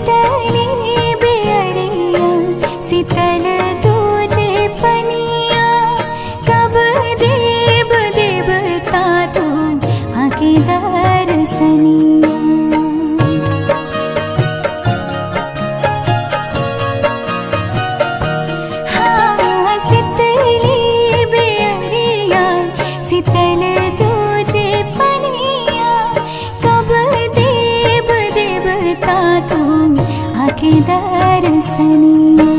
शीतली बेअरिया शीतल तुझे पनिया, कब देव देवता तू आके दर्शनिया। हाँ शीतली बेअरिया शीतल तुझे पनिया, कब देव देवता तू आके दर्शनिया।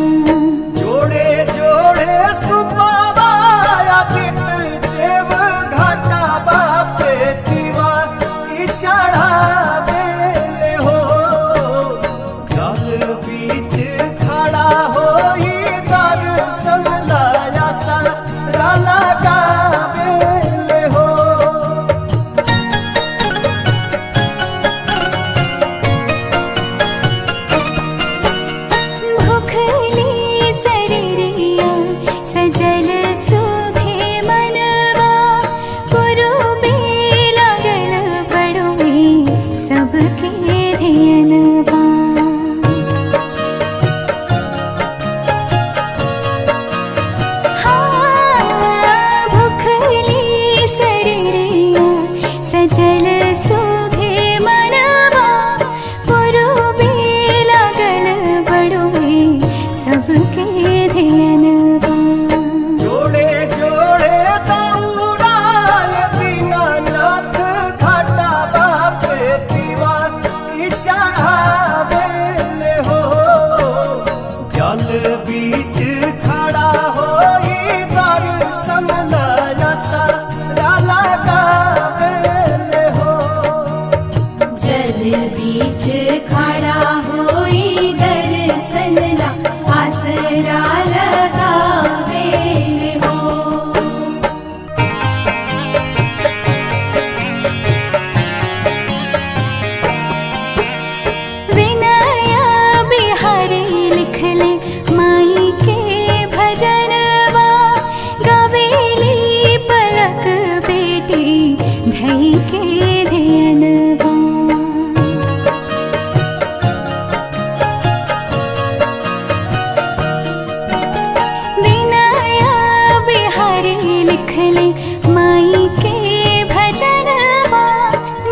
जोड़े जोड़े सुबाबा आदित्य देव घाटा बापे दीवा की चढ़ावे हो, जल बीच खड़ा होई दर्शन लाया सारा लगावे हो। भूखली शरीरिया सजल सुभे मनवा, पुरुबे लागल बड़ुए सबके धियनवा। हाँ भूखली शरीरिया सजल सुभे मनवा, पुरुबे लागल बड़ुए सबके धियनवा। जोड़े जोड़े दौड़ाय दीनानाथ घाटा बापे दीवा की चढ़ावे हो, जल बीच खड़ा होई दर्शन लाया सारा लगावे हो। जल बीच खड़ा होई दर्शन ला आसरा लगावे हो। विनय बिहारी लिख ले माई के भजनवा, गवेली पलक बेटी धई के धियनवा। विनय बिहारी लिख ले माई के भजनवा,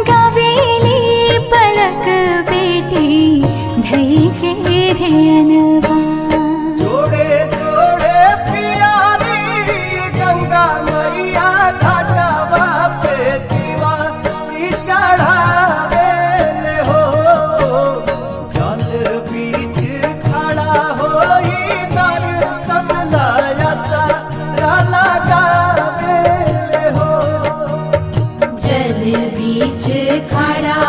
गवेली पलक बेटी धई के धियनवा। जोड़े जोड़े प्यारी गंगा मैया घाटा बापे दीवा की चढ़ावे हो, जल बीच खड़ा होई दर्शन लाया सारा लगावे हो। जल बीच खड़ा